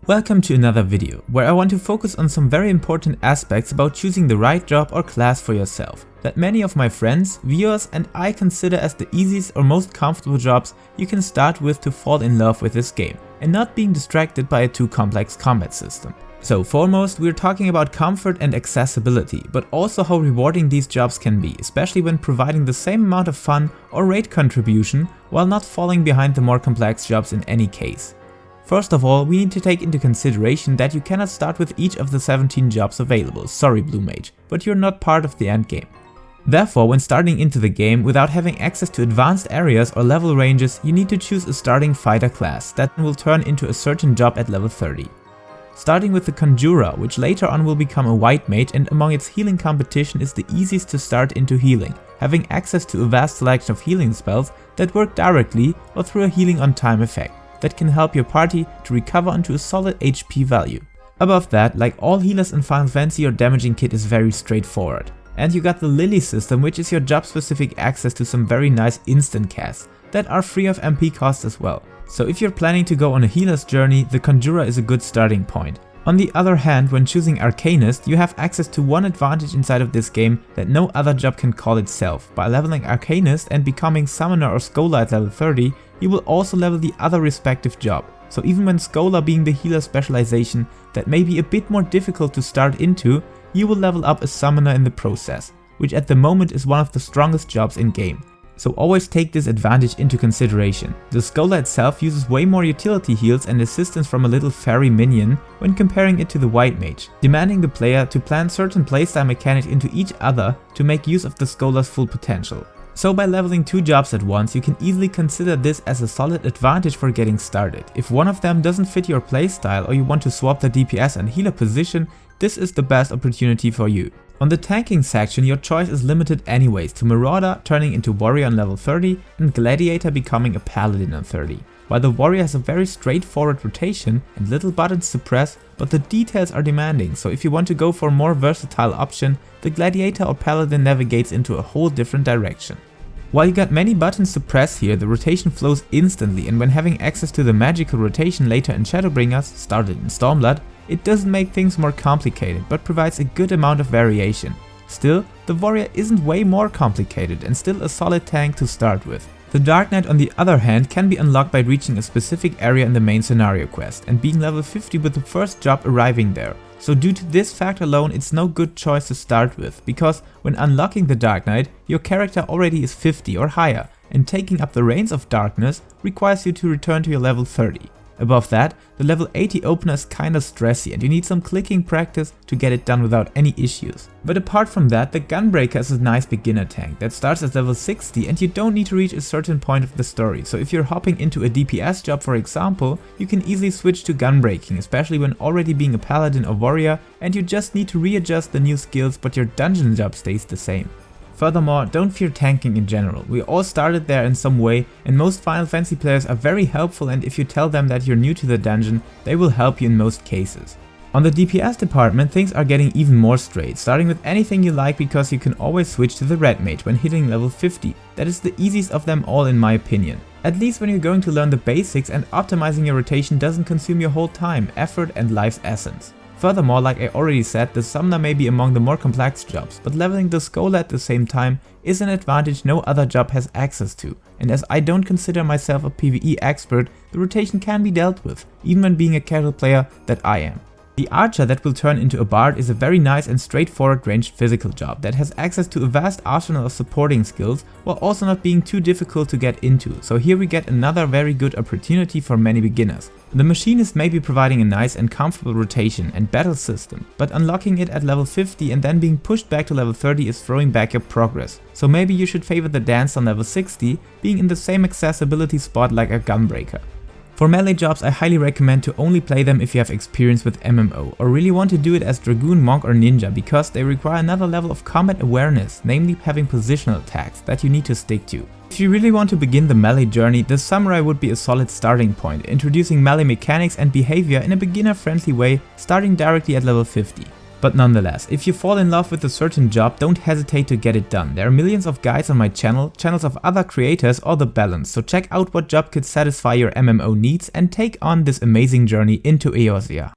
Welcome to another video, where I want to focus on some very important aspects about choosing the right job or class for yourself, that many of my friends, viewers and I consider as the easiest or most comfortable jobs you can start with to fall in love with this game, and not being distracted by a too complex combat system. So foremost, we're talking about comfort and accessibility, but also how rewarding these jobs can be, especially when providing the same amount of fun or rate contribution while not falling behind the more complex jobs in any case. First of all, we need to take into consideration that you cannot start with each of the 17 jobs available, sorry Blue Mage, but you're not part of the endgame. Therefore, when starting into the game without having access to advanced areas or level ranges, you need to choose a starting fighter class that will turn into a certain job at level 30. Starting with the Conjurer, which later on will become a White Mage and among its healing competition is the easiest to start into healing, having access to a vast selection of healing spells that work directly or through a healing on time effect that can help your party to recover onto a solid HP value. Above that, like all healers in Final Fantasy, your damaging kit is very straightforward. And you got the Lily system, which is your job specific access to some very nice instant casts that are free of MP cost as well. So if you're planning to go on a healer's journey, the Conjurer is a good starting point. On the other hand, when choosing Arcanist, you have access to one advantage inside of this game that no other job can call itself. By leveling Arcanist and becoming Summoner or Scholar at level 30, you will also level the other respective job. So even when Scholar being the healer specialization that may be a bit more difficult to start into, you will level up a Summoner in the process, which at the moment is one of the strongest jobs in game. So always take this advantage into consideration. The Scholar itself uses way more utility heals and assistance from a little fairy minion when comparing it to the White Mage, demanding the player to plan certain playstyle mechanics into each other to make use of the Scholar's full potential. So by leveling two jobs at once, you can easily consider this as a solid advantage for getting started. If one of them doesn't fit your playstyle or you want to swap the DPS and healer position, this is the best opportunity for you. On the tanking section, your choice is limited anyways to Marauder turning into Warrior on level 30 and Gladiator becoming a Paladin on 30. While the Warrior has a very straightforward rotation and little buttons to press, but the details are demanding, so if you want to go for a more versatile option, the Gladiator or Paladin navigates into a whole different direction. While you got many buttons to press here, the rotation flows instantly, and when having access to the magical rotation later in Shadowbringers, started in Stormblood, it doesn't make things more complicated, but provides a good amount of variation. Still, the Warrior isn't way more complicated and still a solid tank to start with. The Dark Knight on the other hand can be unlocked by reaching a specific area in the main scenario quest and being level 50 with the first job arriving there. So due to this fact alone, it's no good choice to start with, because when unlocking the Dark Knight, your character already is 50 or higher, and taking up the Reigns of Darkness requires you to return to your level 30. Above that, the level 80 opener is kinda stressy and you need some clicking practice to get it done without any issues. But apart from that, the Gunbreaker is a nice beginner tank that starts at level 60 and you don't need to reach a certain point of the story, so if you're hopping into a DPS job for example, you can easily switch to Gunbreaking, especially when already being a Paladin or Warrior and you just need to readjust the new skills but your dungeon job stays the same. Furthermore, don't fear tanking in general. We all started there in some way and most Final Fantasy players are very helpful, and if you tell them that you're new to the dungeon, they will help you in most cases. On the DPS department, things are getting even more straight, starting with anything you like because you can always switch to the Red Mage when hitting level 50. That is the easiest of them all in my opinion. At least when you're going to learn the basics and optimizing your rotation doesn't consume your whole time, effort and life's essence. Furthermore, like I already said, the Summoner may be among the more complex jobs, but leveling the Scholar at the same time is an advantage no other job has access to, and as I don't consider myself a PvE expert, the rotation can be dealt with, even when being a casual player that I am. The Archer that will turn into a Bard is a very nice and straightforward ranged physical job that has access to a vast arsenal of supporting skills while also not being too difficult to get into, so here we get another very good opportunity for many beginners. The Machinist may be providing a nice and comfortable rotation and battle system, but unlocking it at level 50 and then being pushed back to level 30 is throwing back your progress, so maybe you should favor the Dance on level 60, being in the same accessibility spot like a Gunbreaker. For melee jobs, I highly recommend to only play them if you have experience with MMO or really want to do it as Dragoon, Monk or Ninja, because they require another level of combat awareness, namely having positional attacks that you need to stick to. If you really want to begin the melee journey, the Samurai would be a solid starting point, introducing melee mechanics and behavior in a beginner friendly way starting directly at level 50. But nonetheless, if you fall in love with a certain job, don't hesitate to get it done. There are millions of guides on my channel, channels of other creators, or the balance, so check out what job could satisfy your MMO needs and take on this amazing journey into Eorzea.